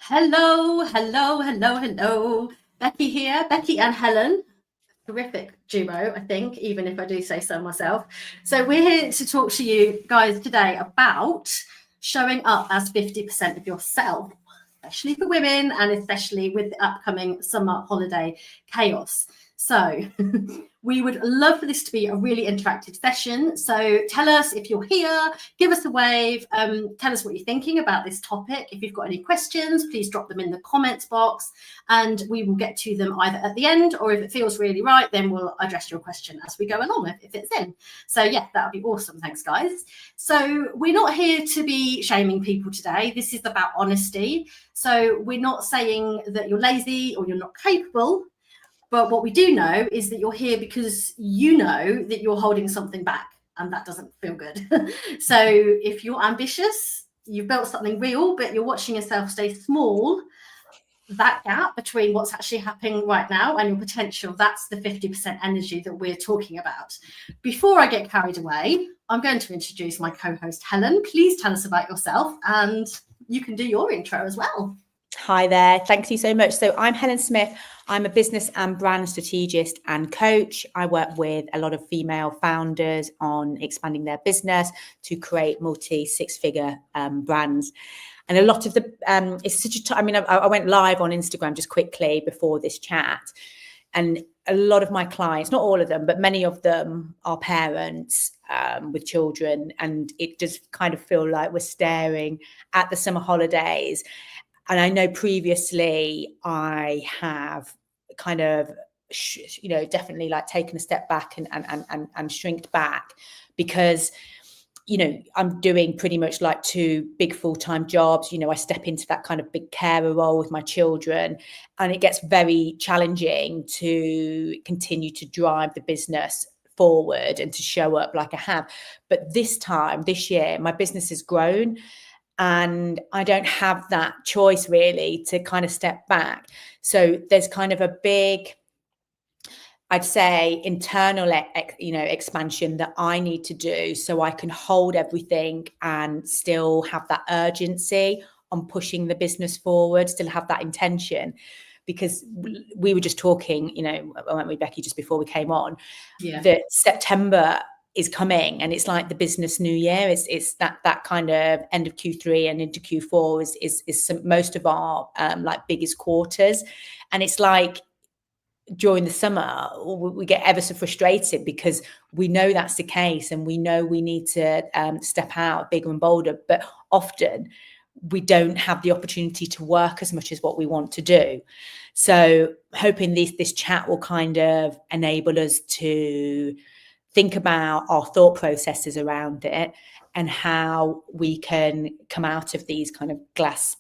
Hello, hello, hello, hello. Becky here, Becky and Helen. Terrific duo, I think, even if I do say so myself. So we're here to talk to you guys today about showing up as 50% of yourself, especially for women and especially with the upcoming summer holiday chaos. So we would love for this to be a really interactive session. So tell us if you're here, give us a wave, tell us what you're thinking about this topic. If you've got any questions, please drop them in the comments box and we will get to them either at the end, or if it feels really right, then we'll address your question as we go along if it's in. So yeah, that would be awesome. Thanks, guys. So we're not here to be shaming people today. This is about honesty. So we're not saying that you're lazy or you're not capable. But what we do know is that you're here because you know that you're holding something back, and that doesn't feel good. So if you're ambitious, you've built something real, but you're watching yourself stay small, that gap between what's actually happening right now and your potential, that's the 50% energy that we're talking about. Before I get carried away, I'm going to introduce my co-host, Helen. Please tell us about yourself, and you can do your intro as well. Hi there. Thank you so much. So I'm Helen Smith. I'm a business and brand strategist and coach. I work with a lot of female founders on expanding their business to create multi-six-figure brands. And a lot of the, it's such a, I went live on Instagram just quickly before this chat. And a lot of my clients, not all of them, but many of them are parents with children. And it does kind of feel like we're staring at the summer holidays. And I know previously I have kind of, definitely like taken a step back and shrinked back because, I'm doing pretty much like two big full-time jobs. I step into that kind of big carer role with my children, and it gets very challenging to continue to drive the business forward and to show up like I have. But this year, my business has grown. And I don't have that choice really to kind of step back. So there's kind of a big, I'd say, internal, expansion that I need to do so I can hold everything and still have that urgency on pushing the business forward, still have that intention. Because we were just talking, weren't we, Becky, just before we came on, that September is coming, and it's like the business new year. It's that kind of end of Q3 and into Q4 is most of our like biggest quarters, and it's like during the summer we get ever so frustrated because we know that's the case, and we know we need to step out bigger and bolder, but often we don't have the opportunity to work as much as what we want to do. So hoping this chat will kind of enable us to think about our thought processes around it and how we can come out of these kind of glass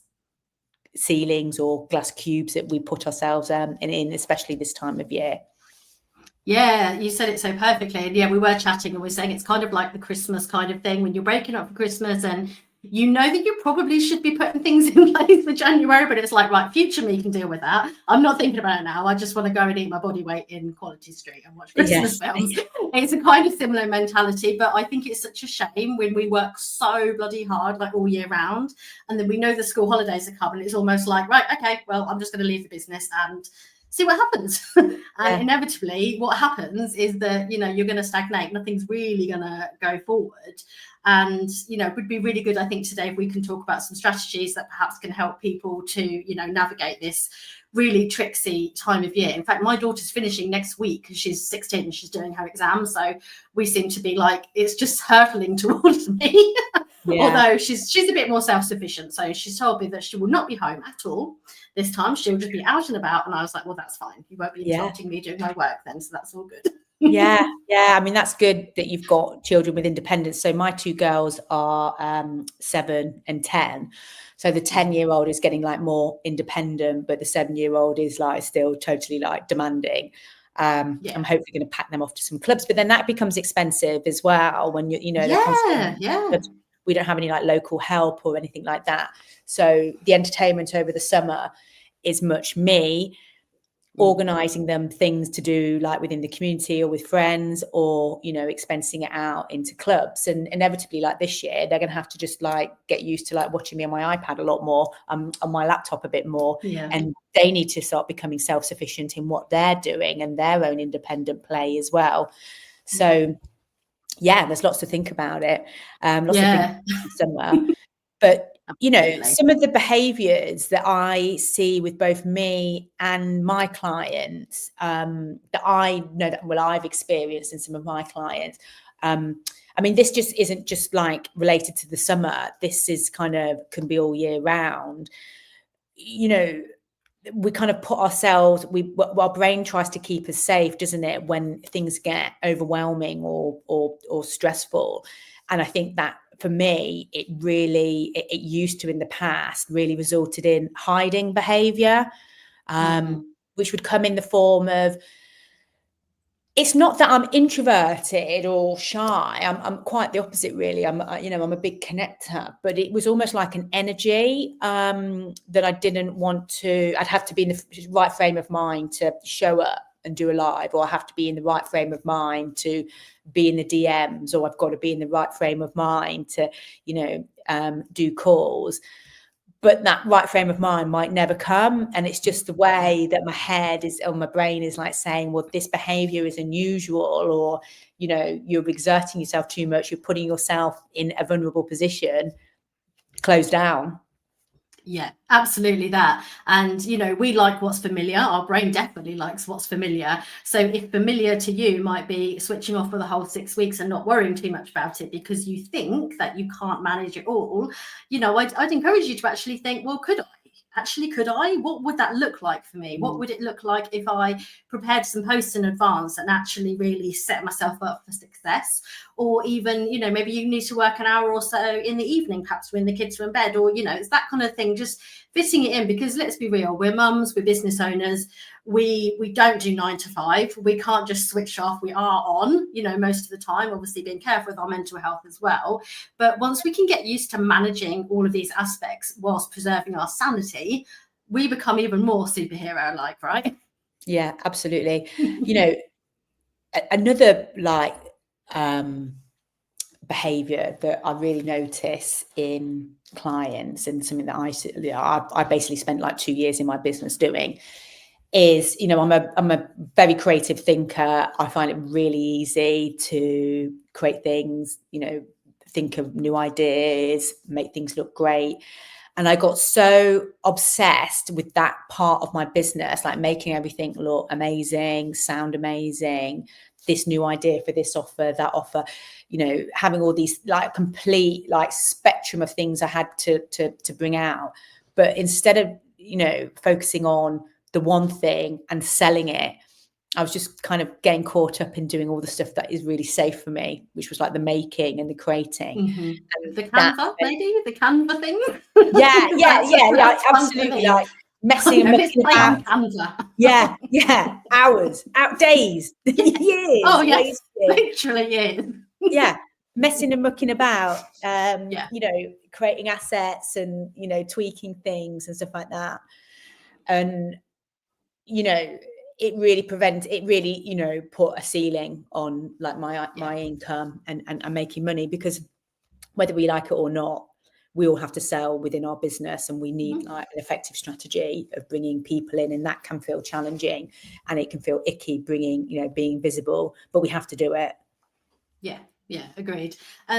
ceilings or glass cubes that we put ourselves in, especially this time of year. Yeah, you said it so perfectly. And yeah, we were chatting and we're saying it's kind of like the Christmas kind of thing when you're breaking up for Christmas and you know that you probably should be putting things in place for January, but it's like, right, future me can deal with that. I'm not thinking about it now. I just want to go and eat my body weight in Quality Street and watch Christmas films. It's a kind of similar mentality, but I think it's such a shame when we work so bloody hard, like all year round, and then we know the school holidays are coming. It's almost like, right, okay, well, I'm just going to leave the business and see what happens. And inevitably what happens is that, you're going to stagnate. Nothing's really going to go forward. And, it would be really good, I think, today if we can talk about some strategies that perhaps can help people to, navigate this really tricksy time of year. In fact, my daughter's finishing next week because she's 16 and she's doing her exams. So we seem to be like, it's just hurtling towards me. Although she's a bit more self-sufficient. So she's told me that she will not be home at all this time. She'll just be out and about. And I was like, well, that's fine. You won't be interrupting me doing my work then. So that's all good. Yeah. I mean, that's good that you've got children with independence. So my two girls are 7 and 10. So the 10-year-old is getting like more independent, but the 7-year-old is like still totally like demanding. I'm hopefully going to pack them off to some clubs, but then that becomes expensive as well when we don't have any like local help or anything like that. So the entertainment over the summer is much me organising them things to do like within the community or with friends, or expensing it out into clubs. And inevitably, like this year, they're going to have to just like get used to like watching me on my iPad a lot more, on my laptop a bit more. And they need to start becoming self-sufficient in what they're doing and their own independent play as well. So there's lots to think about it. Lots of things somewhere. But some of the behaviors that I see with both me and my clients, that I know that I've experienced in some of my clients. I mean, this just isn't just like related to the summer. This is kind of can be all year round. We kind of put ourselves, our brain tries to keep us safe, doesn't it, when things get overwhelming or stressful. And I think that for me, it used to in the past really resulted in hiding behavior, which would come in the form of, it's not that I'm introverted or shy. I'm quite the opposite, really. I'm a big connector, but it was almost like an energy that I didn't want to. I'd have to be in the right frame of mind to show up and do a live, or I have to be in the right frame of mind to be in the DMs, or I've got to be in the right frame of mind to, do calls. But that right frame of mind might never come. And it's just the way that my head is, or my brain is like saying, well, this behavior is unusual, or, you're exerting yourself too much. You're putting yourself in a vulnerable position. Close down. Yeah, absolutely that. And, we like what's familiar. Our brain definitely likes what's familiar. So if familiar to you might be switching off for the whole 6 weeks and not worrying too much about it because you think that you can't manage it all, I'd encourage you to actually think, well, could I? What would that look like for me? What would it look like if I prepared some posts in advance and actually really set myself up for success? Or even, maybe you need to work an hour or so in the evening, perhaps when the kids are in bed, or, it's that kind of thing, just fitting it in, because let's be real, we're mums, we're business owners. We don't do 9 to 5. We can't just switch off. We are on, most of the time, obviously being careful with our mental health as well. But once we can get used to managing all of these aspects whilst preserving our sanity, we become even more superhero-like, right? Yeah, absolutely. Another behavior that I really notice in clients, and something that I basically spent like 2 years in my business doing, is, I'm a very creative thinker. I find it really easy to create things, think of new ideas, make things look great. And I got so obsessed with that part of my business, like making everything look amazing, sound amazing, this new idea for this offer, that offer, having all these like complete like spectrum of things I had to bring out. But instead of, focusing on the one thing and selling it, I was just kind of getting caught up in doing all the stuff that is really safe for me, which was like the making and the creating. And the Canva, maybe the Canva thing. Yeah, absolutely. Like messing and mucking about. Canva. Yeah, hours, days, years. Oh yes, literally years. Yeah, messing and mucking about. Creating assets and tweaking things and stuff like that. And it really put a ceiling on like my income and making money, because whether we like it or not, we all have to sell within our business, and we need like an effective strategy of bringing people in, and that can feel challenging and it can feel icky being visible, but we have to do it. Yeah, agreed.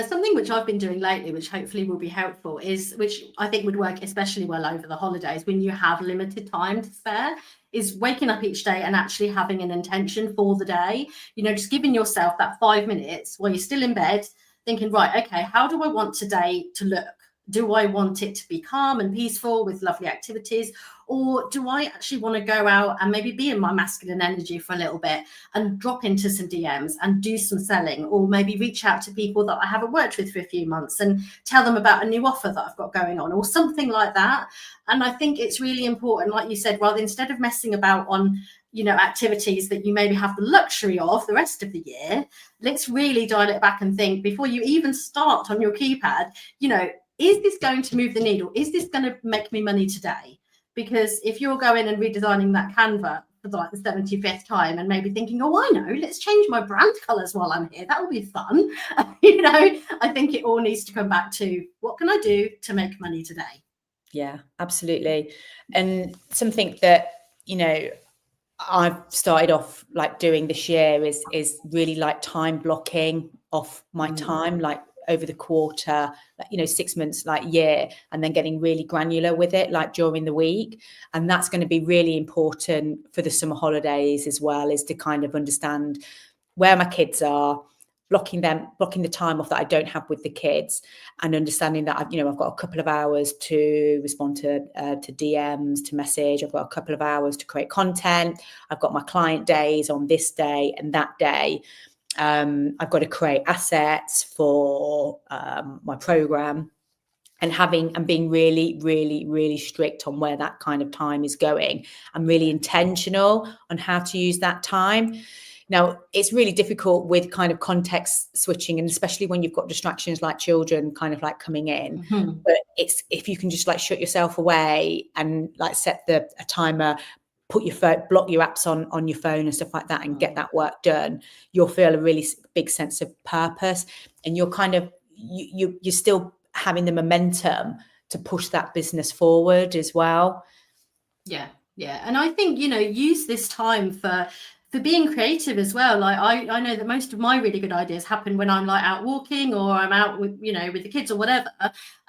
Something which I've been doing lately, which hopefully will be helpful, which I think would work especially well over the holidays when you have limited time to spare, is waking up each day and actually having an intention for the day. Just giving yourself that 5 minutes while you're still in bed, thinking, right, okay, how do I want today to look? Do I want it to be calm and peaceful with lovely activities? Or do I actually want to go out and maybe be in my masculine energy for a little bit and drop into some DMs and do some selling, or maybe reach out to people that I haven't worked with for a few months and tell them about a new offer that I've got going on, or something like that. And I think it's really important, like you said, rather instead of messing about on activities that you maybe have the luxury of the rest of the year, let's really dial it back and think before you even start on your keypad, is this going to move the needle? Is this going to make me money today? Because if you're going and redesigning that Canva for like the 75th time and maybe thinking, oh, I know, let's change my brand colours while I'm here. That will be fun. You know, I think it all needs to come back to what can I do to make money today? Yeah, absolutely. And something that, you know, I've started off like doing this year is really like time blocking off my time, like over the quarter, like, you know, 6 months, like year, and then getting really granular with it, like during the week. And that's going to be really important for the summer holidays as well, is to kind of understand where my kids are, blocking the time off that I don't have with the kids, and understanding that I've got a couple of hours to respond to DMs, to message. I've got a couple of hours to create content. I've got my client days on this day and that day. I've got to create assets for my program, and being really, really, really strict on where that kind of time is going, and really intentional on how to use that time. Now, it's really difficult with kind of context switching, and especially when you've got distractions like children kind of like coming in. But it's, if you can just like shut yourself away and like set a timer, put your phone, block your apps on your phone and stuff like that, and get that work done, you'll feel a really big sense of purpose, and you're kind of you're still having the momentum to push that business forward as well. Yeah, and I think, you know, use this time for being creative as well. Like I know that most of my really good ideas happen when I'm like out walking, or I'm out with, you know, with the kids or whatever,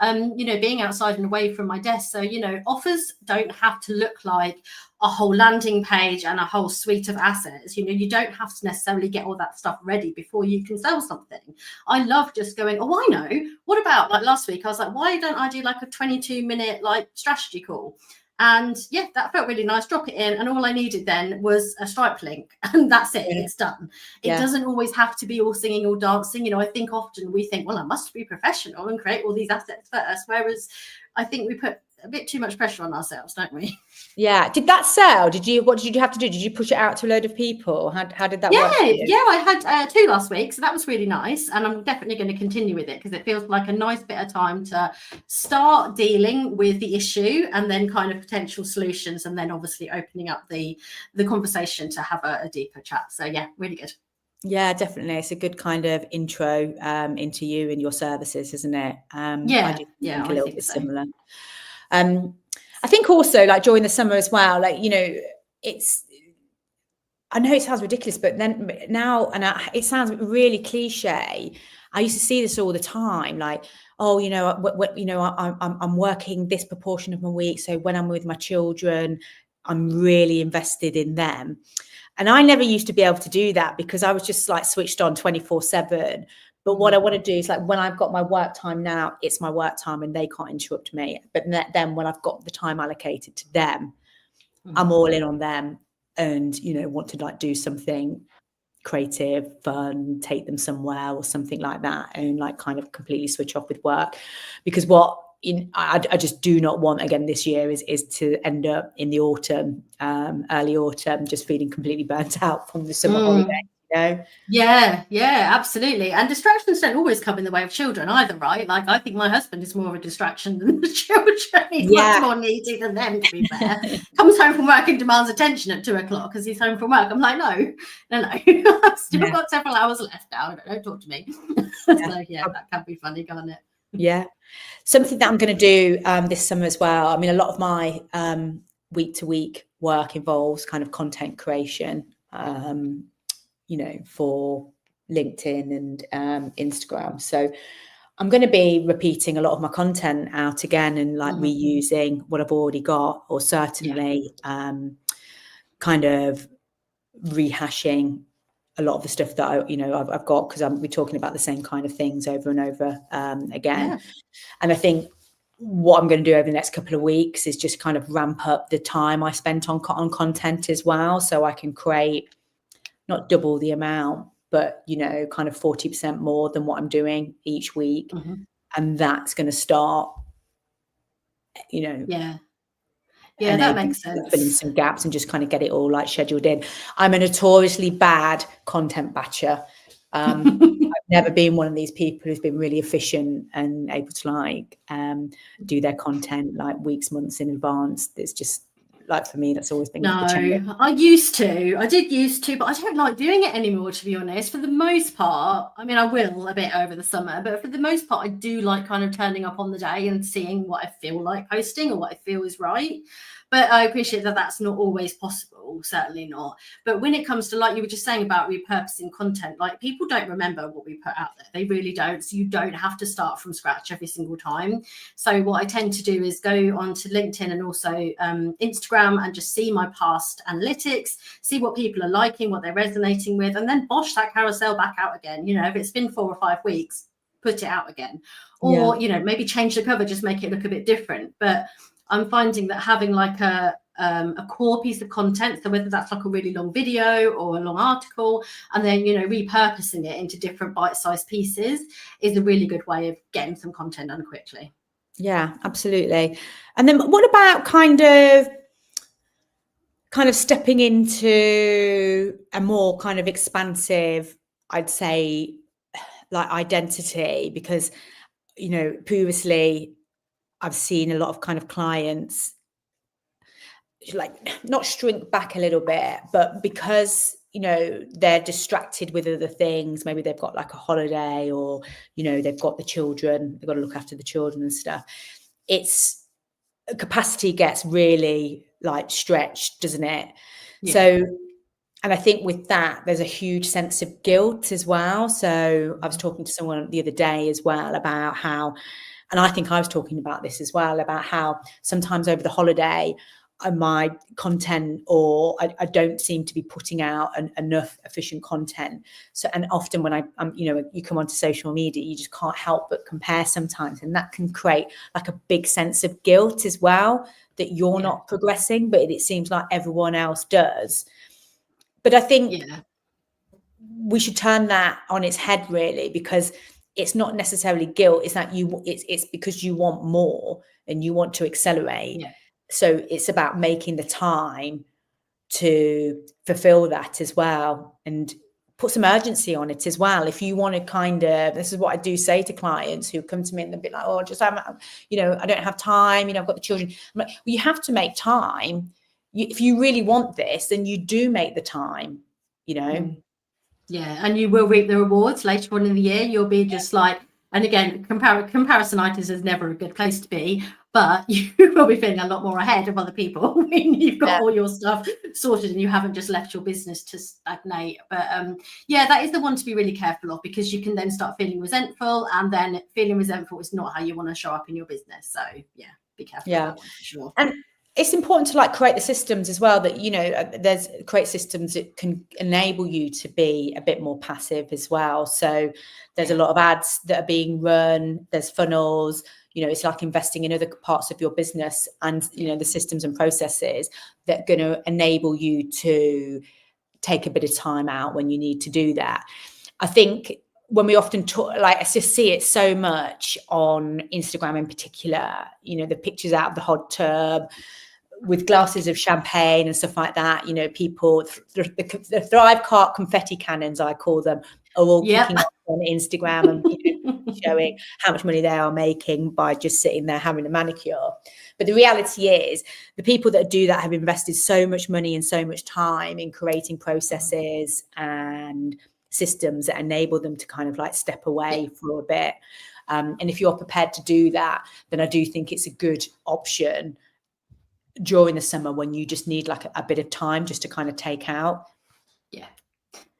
you know, being outside and away from my desk. So, you know, offers don't have to look like a whole landing page and a whole suite of assets. You know, you don't have to necessarily get all that stuff ready before you can sell something. I love just going, oh, I know, what about like last week I was like, why don't I do like a 22-minute like strategy call? And yeah, that felt really nice. Drop it in, and all I needed then was a Stripe link, and that's it. It's done. It doesn't always have to be all singing or dancing. You know, I think often we think, well, I must be professional and create all these assets first, whereas I think we put a bit too much pressure on ourselves, don't we? Yeah. Did that sell? What did you have to do? Did you push it out to a load of people? How did that work for you? Yeah, I had 2 last week, so that was really nice, and I'm definitely going to continue with it, because it feels like a nice bit of time to start dealing with the issue, and then kind of potential solutions, and then obviously opening up the conversation to have a deeper chat. So yeah, really good. Yeah, definitely. It's a good kind of intro into you and your services, isn't it? I think a little bit similar. I think also like during the summer as well, like, you know, I know it sounds ridiculous, but then now, and it sounds really cliche. I used to see this all the time, like, oh, you know, I'm working this proportion of my week, so when I'm with my children, I'm really invested in them. And I never used to be able to do that, because I was just like switched on 24/7. But what I want to do is, like, when I've got my work time now, it's my work time and they can't interrupt me. But then when I've got the time allocated to them, I'm all in on them, and, you know, want to like do something creative, fun, take them somewhere or something like that, and like kind of completely switch off with work. Because I just do not want again this year is to end up in the autumn, early autumn, just feeling completely burnt out from the summer holiday. You know? Yeah, absolutely. And distractions don't always come in the way of children either, right? Like, I think my husband is more of a distraction than the children. He's much more needy than them, to be fair. Comes home from work and demands attention at 2 o'clock because he's home from work. I'm like, no. I've still got several hours left now. Don't talk to me. So that can be funny, can't it? Yeah. Something that I'm going to do this summer as well. I mean, a lot of my week-to-week work involves kind of content creation, you know, for LinkedIn and Instagram. So I'm going to be repeating a lot of my content out again, and like reusing what I've already got, or certainly kind of rehashing a lot of the stuff that I've got, because we're talking about the same kind of things over and over again. And I think what I'm going to do over the next couple of weeks is just kind of ramp up the time I spent on content as well, so I can create not double the amount, but, you know, kind of 40% more than what I'm doing each week. And that's going to start, you know. Yeah, that makes sense. Filling some gaps and just kind of get it all like scheduled in. I'm a notoriously bad content batcher. I've never been one of these people who's been really efficient and able to like do their content like weeks, months in advance. It's just like for me, that's always been No, the challenge. I did used to, but I don't like doing it anymore, to be honest. For the most part, I mean, I will a bit over the summer, but for the most part, I do like kind of turning up on the day and seeing what I feel like posting or what I feel is right. But I appreciate that that's not always possible, certainly not. But when it comes to, like you were just saying about repurposing content, like people don't remember what we put out there. They really don't. So you don't have to start from scratch every single time. So what I tend to do is go onto LinkedIn and also Instagram and just see my past analytics, see what people are liking, what they're resonating with, and then bosh that carousel back out again. You know, if it's been 4 or 5 weeks, put it out again. Or, you know, maybe change the cover, just make it look a bit different. But I'm finding that having like a core piece of content, so whether that's like a really long video or a long article, and then, you know, repurposing it into different bite-sized pieces is a really good way of getting some content done quickly. Yeah, absolutely. And then what about kind of stepping into a more kind of expansive, I'd say, like identity? Because, you know, previously I've seen a lot of kind of clients like not shrink back a little bit, but because, you know, they're distracted with other things, maybe they've got like a holiday, or, you know, they've got the children, they've got to look after the children and stuff. It's capacity gets really like stretched, doesn't it? Yeah. So, and I think with that, there's a huge sense of guilt as well. So I was talking to someone the other day as well about how, and I think I was talking about this as well, about how sometimes over the holiday, my content, or I don't seem to be putting out enough efficient content. So, and often when I'm, you know, you come onto social media, you just can't help but compare sometimes. And that can create like a big sense of guilt as well, that you're not progressing, but it seems like everyone else does. But I think we should turn that on its head, really, because it's not necessarily guilt. It's that it's because you want more and you want to accelerate. Yeah. So it's about making the time to fulfill that as well, and put some urgency on it as well. If you want to kind of, this is what I do say to clients who come to me and they're a bit like, oh, just haven't, you know, I don't have time, you know, I've got the children. I'm like, well, you have to make time. If you really want this, then you do make the time, you know. Yeah, and you will reap the rewards later on in the year. You'll be just like, and again, comparisonitis is never a good place to be, but you will be feeling a lot more ahead of other people when you've got all your stuff sorted and you haven't just left your business to stagnate. But yeah, that is the one to be really careful of, because you can then start feeling resentful, and then feeling resentful is not how you want to show up in your business. So yeah, be careful of that one for sure. And it's important to like create the systems as well, that, you know, create systems that can enable you to be a bit more passive as well. So there's a lot of ads that are being run, there's funnels, you know, it's like investing in other parts of your business, and, you know, the systems and processes that are going to enable you to take a bit of time out when you need to do that. I think when we often talk, like, I just see it so much on Instagram in particular, you know, the pictures out of the hot tub with glasses of champagne and stuff like that, you know, people, the Thrive Cart confetti cannons, I call them, are all kicking up on Instagram and, you know, showing how much money they are making by just sitting there having a manicure. But the reality is, the people that do that have invested so much money and so much time in creating processes and systems that enable them to kind of like step away for a bit. And if you're prepared to do that, then I do think it's a good option during the summer when you just need like a bit of time just to kind of take out. Yeah,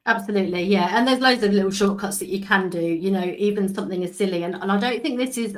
absolutely. Yeah, and there's loads of little shortcuts that you can do, you know, even something as silly, and I don't think this is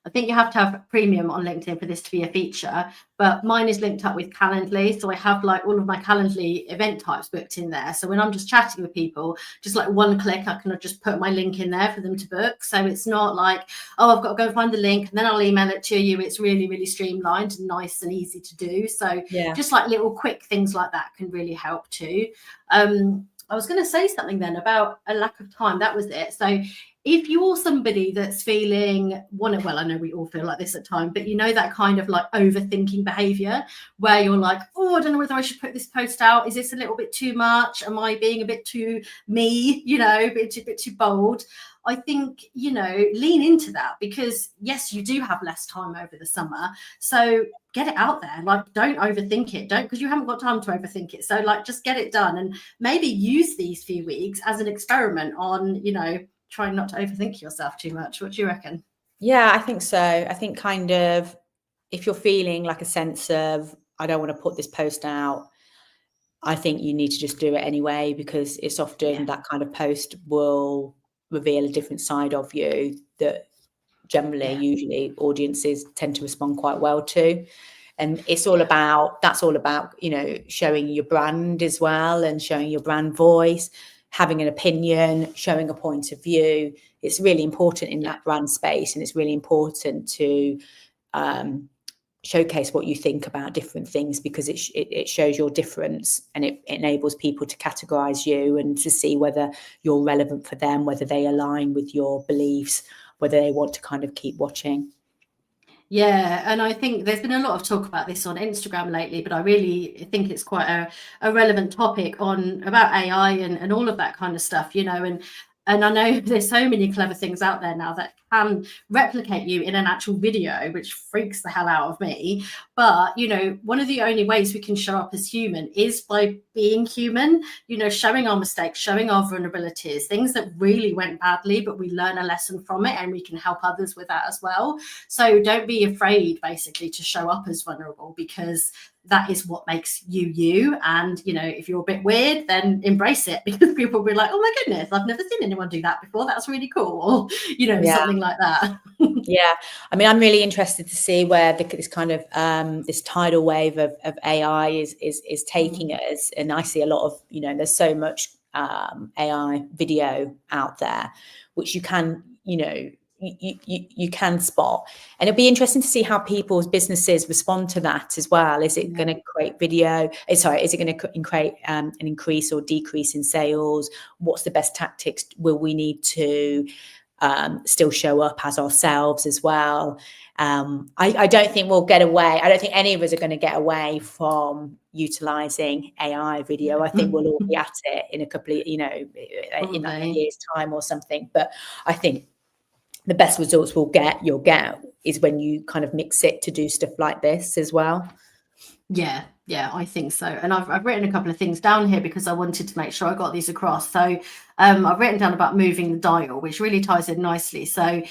I think you have to have premium on LinkedIn for this to be a feature, but mine is linked up with Calendly. So I have like all of my Calendly event types booked in there. So when I'm just chatting with people, just like one click, I can just put my link in there for them to book. So it's not like, oh, I've got to go find the link and then I'll email it to you. It's really, really streamlined and nice and easy to do. So just like little quick things like that can really help too. I was going to say something then about a lack of time. That was it. So if you're somebody that's feeling well, I know we all feel like this at times, but you know, that kind of like overthinking behavior where you're like, oh, I don't know whether I should put this post out. Is this a little bit too much? Am I being a bit too me, you know, a bit too bold? I think, you know, lean into that, because yes, you do have less time over the summer. So get it out there. Like, don't overthink it. Don't, because you haven't got time to overthink it. So like, just get it done, and maybe use these few weeks as an experiment on, you know, trying not to overthink yourself too much. What do you reckon? Yeah, I think so. I think kind of, if you're feeling like a sense of, I don't want to put this post out, I think you need to just do it anyway, because it's often that kind of post will reveal a different side of you that generally, usually audiences tend to respond quite well to. And it's all about, that's all about, you know, showing your brand as well, and showing your brand voice, having an opinion, showing a point of view. It's really important in that brand space, and it's really important to showcase what you think about different things, because it shows your difference, and it enables people to categorize you and to see whether you're relevant for them, whether they align with your beliefs, whether they want to kind of keep watching. Yeah, and I think there's been a lot of talk about this on Instagram lately, but I really think it's quite a relevant topic on about AI and all of that kind of stuff, you know, and I know there's so many clever things out there now that can replicate you in an actual video, which freaks the hell out of me. But, you know, one of the only ways we can show up as human is by being human, you know, showing our mistakes, showing our vulnerabilities, things that really went badly, but we learn a lesson from it and we can help others with that as well. So don't be afraid, basically, to show up as vulnerable, because that is what makes you you. And, you know, if you're a bit weird, then embrace it, because people will be like, oh my goodness, I've never seen anyone do that before. That's really cool. Or, you know, something like that. Yeah. I mean, I'm really interested to see where this kind of this tidal wave of AI is taking us. And I see a lot of, you know, there's so much AI video out there, which you can, you know, you can spot, and it'll be interesting to see how people's businesses respond to that as well. Is it going to create video? Sorry, is it going to create an increase or decrease in sales? What's the best tactics? Will we need to still show up as ourselves as well? I don't think we'll get away. I don't think any of us are going to get away from utilizing AI video. I think we'll all be at it in a couple of, you know, in a year's time or something. But I think the best results you'll get is when you kind of mix it to do stuff like this as well. Yeah, I think so. And I've written a couple of things down here because I wanted to make sure I got these across. So I've written down about moving the dial, which really ties in nicely. So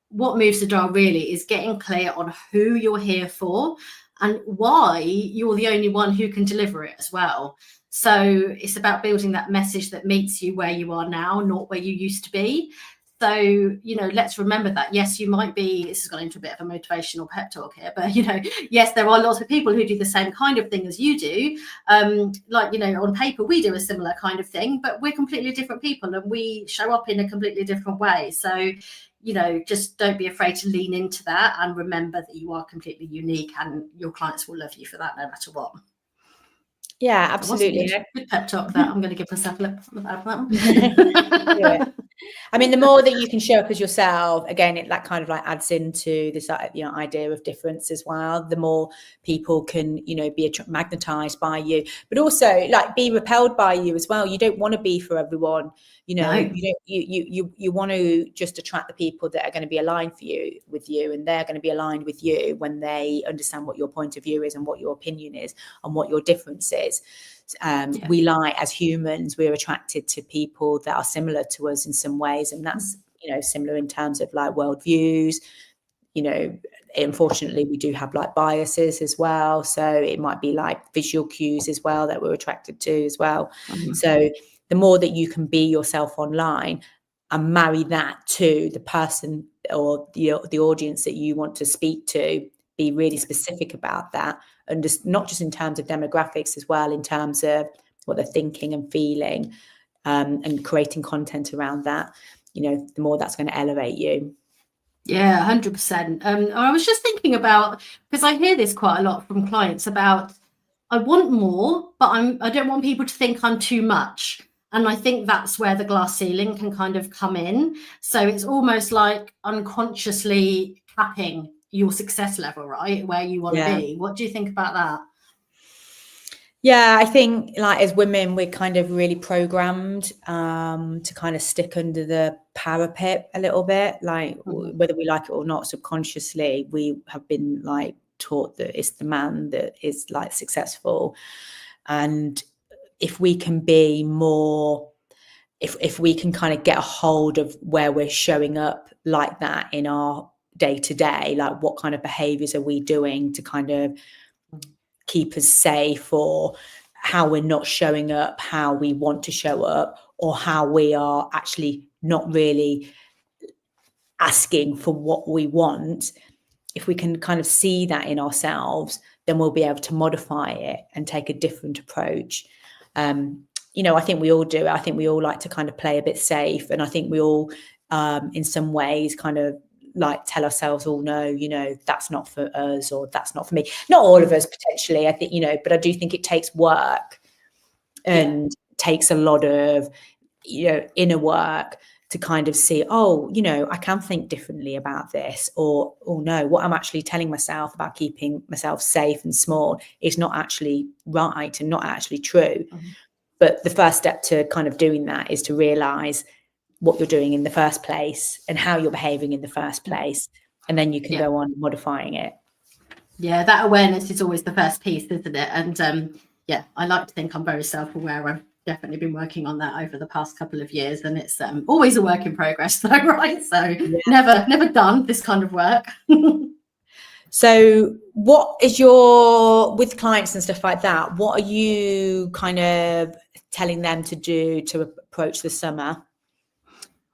what moves the dial really is getting clear on who you're here for and why you're the only one who can deliver it as well. So it's about building that message that meets you where you are now, not where you used to be. So, you know, let's remember that, yes, you might be, this has gone into a bit of a motivational pep talk here, but, you know, yes, there are lots of people who do the same kind of thing as you do. Like, you know, on paper, we do a similar kind of thing, but we're completely different people and we show up in a completely different way. So, you know, just don't be afraid to lean into that and remember that you are completely unique and your clients will love you for that no matter what. Yeah, absolutely. Good pep talk that I'm going to give myself a lip about that one. I mean, the more that you can show up as yourself, again, that kind of like adds into this, you know, idea of difference as well. The more people can, you know, be magnetized by you, but also like be repelled by you as well. You don't want to be for everyone, you know. No. You want to just attract the people that are going to be aligned with you, and they're going to be aligned with you when they understand what your point of view is and what your opinion is and what your difference is. We like, as humans, we're attracted to people that are similar to us in some ways, and that's, you know, similar in terms of like worldviews. You know, unfortunately, we do have like biases as well, so it might be like visual cues as well that we're attracted to as well. So the more that you can be yourself online and marry that to the person or the audience that you want to speak to, be really specific about that, and just not just in terms of demographics as well, in terms of what they're thinking and feeling, and creating content around that, you know, the more that's going to elevate you. Yeah, 100%. I was just thinking about, because I hear this quite a lot from clients about, I want more, but I don't want people to think I'm too much. And I think that's where the glass ceiling can kind of come in. So it's almost like unconsciously capping your success level, right? Where you want to be. What do you think about that? Yeah, I think like as women, we're kind of really programmed to kind of stick under the parapet a little bit, like whether we like it or not, subconsciously, we have been like taught that it's the man that is like successful. And if we can be more, if we can kind of get a hold of where we're showing up like that in our day to day, like what kind of behaviors are we doing to kind of keep us safe, or how we're not showing up how we want to show up, or how we are actually not really asking for what we want. If we can kind of see that in ourselves, then we'll be able to modify it and take a different approach. I think we all do. I think we all like to kind of play a bit safe, and I think we all in some ways kind of like tell ourselves, oh no, that's not for us, or that's not for me. Not all of us potentially, I think, but I do think it takes work and takes a lot of, inner work to kind of see, I can think differently about this, or, oh no, what I'm actually telling myself about keeping myself safe and small is not actually right and not actually true. But the first step to kind of doing that is to realize what you're doing in the first place and how you're behaving in the first place, and then you can go on modifying it. That awareness is always the first piece, isn't it? And I like to think I'm very self-aware. I've definitely been working on that over the past couple of years, and it's always a work in progress though, right? So never done this kind of work. So what is with clients and stuff like that, what are you kind of telling them to do to approach the summer?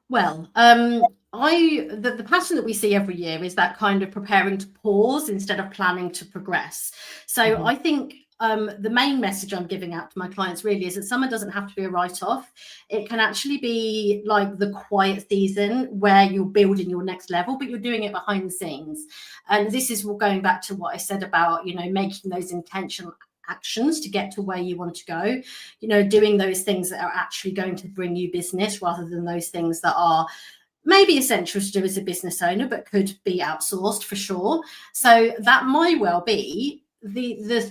Well, the pattern that we see every year is that kind of preparing to pause instead of planning to progress. So I think the main message I'm giving out to my clients really is that summer doesn't have to be a write-off. It can actually be like the quiet season where you're building your next level, but you're doing it behind the scenes. And this is going back to what I said about, making those intentional actions to get to where you want to go, doing those things that are actually going to bring you business, rather than those things that are maybe essential to do as a business owner, but could be outsourced for sure. So that might well be the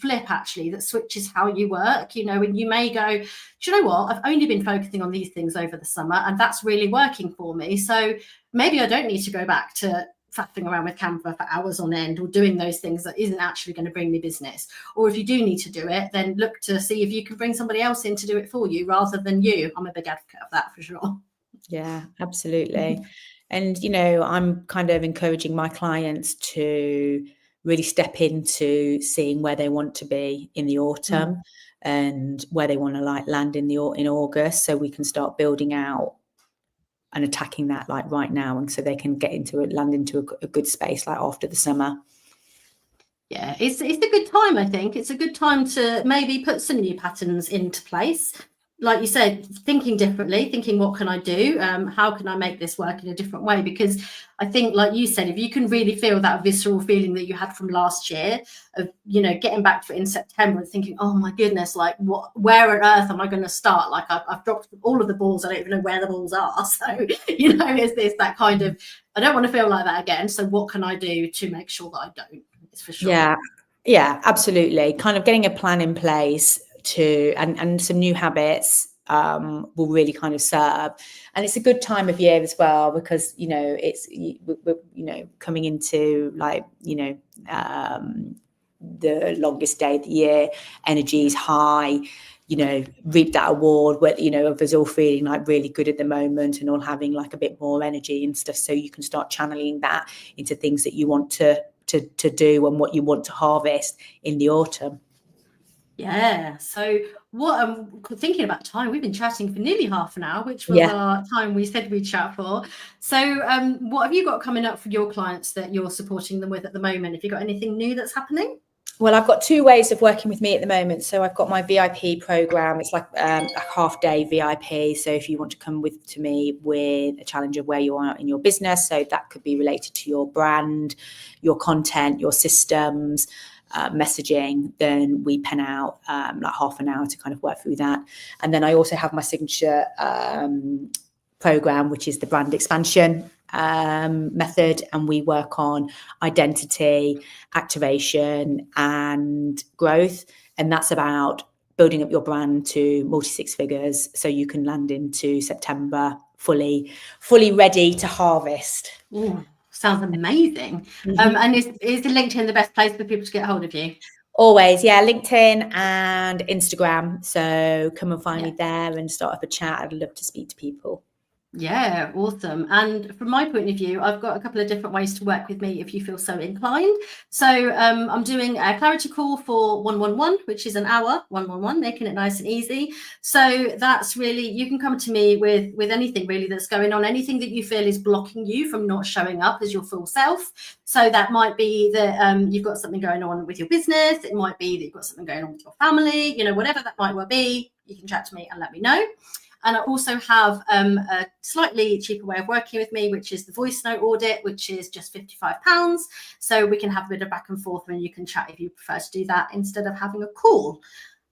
flip actually that switches how you work, and you may go, do you know what, I've only been focusing on these things over the summer and that's really working for me. So maybe I don't need to go back to faffing around with Canva for hours on end, or doing those things that isn't actually going to bring me business. Or if you do need to do it, then look to see if you can bring somebody else in to do it for you rather than you. I'm a big advocate of that for sure. Yeah, absolutely. And, I'm kind of encouraging my clients to really step into seeing where they want to be in the autumn and where they want to land in August, so we can start building out and attacking that like right now, and so they can land into a good space like after the summer. Yeah, it's a good time. I think it's a good time to maybe put some new patterns into place. Like you said, thinking differently, thinking what can I do? How can I make this work in a different way? Because I think, like you said, if you can really feel that visceral feeling that you had from last year of, getting back to it in September and thinking, oh my goodness, like where on earth am I going to start? Like I've dropped all of the balls. I don't even know where the balls are. So, it's that kind of, I don't want to feel like that again. So what can I do to make sure that I don't? It's for sure. Yeah, absolutely. Kind of getting a plan in place and some new habits will really kind of serve. And it's a good time of year as well, because it's we're coming into like the longest day of the year. Energy is high. Reap that award where of us all feeling like really good at the moment and all having like a bit more energy and stuff, so you can start channeling that into things that you want to do and what you want to harvest in the autumn. Yeah. So what I'm thinking about time, we've been chatting for nearly half an hour, which was our time we said we'd chat for. So what have you got coming up for your clients that you're supporting them with at the moment? Have you got anything new that's happening? Well, I've got 2 ways of working with me at the moment. So I've got my VIP program. It's like a half-day VIP. So if you want to come to me with a challenge of where you are in your business, so that could be related to your brand, your content, your systems, messaging, then we pen out like half an hour to kind of work through that. And then I also have my signature program, which is the brand expansion method, and we work on identity, activation and growth. And that's about building up your brand to multi six figures so you can land into September fully ready to harvest. Ooh, sounds amazing. And is LinkedIn the best place for people to get hold of you? Always, yeah, LinkedIn and Instagram. So come and find me there and start up a chat. I'd love to speak to people. Yeah, awesome. And from my point of view, I've got a couple of different ways to work with me if you feel so inclined. So I'm doing a clarity call for 111, which is an hour, 111, making it nice and easy. So that's really, you can come to me with anything really that's going on, anything that you feel is blocking you from not showing up as your full self. So that might be that you've got something going on with your business. It might be that you've got something going on with your family, whatever that might well be, you can chat to me and let me know. And I also have a slightly cheaper way of working with me, which is the voice note audit, which is just £55. So we can have a bit of back and forth when you can chat if you prefer to do that instead of having a call.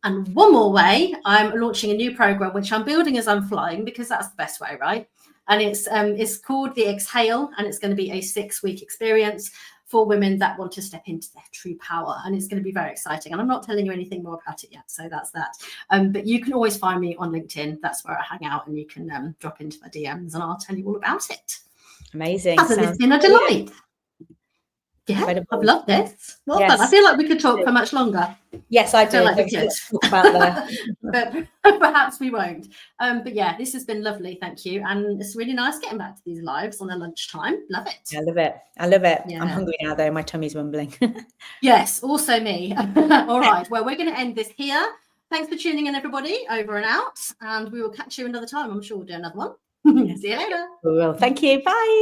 And one more way, I'm launching a new program, which I'm building as I'm flying, because that's the best way, right? And it's called the Exhale, and it's going to be a 6-week experience for women that want to step into their true power, and it's going to be very exciting. And I'm not telling you anything more about it yet, so that's that. But you can always find me on LinkedIn. That's where I hang out, and you can drop into my DMs, and I'll tell you all about it. Amazing. Hasn't this been a delight? Yeah, incredible. I've loved this. Well done. I feel like we could talk for much longer. Yes, I do. Like we could. Talk about that. But perhaps we won't. But yeah, this has been lovely. Thank you. And it's really nice getting back to these lives on a lunchtime. Love it. I love it. I love it. Yeah. I'm hungry now, though. My tummy's rumbling. Yes, also me. All right. Well, we're going to end this here. Thanks for tuning in, everybody. Over and out. And we will catch you another time. I'm sure we'll do another one. See you later. We will. Thank you. Bye.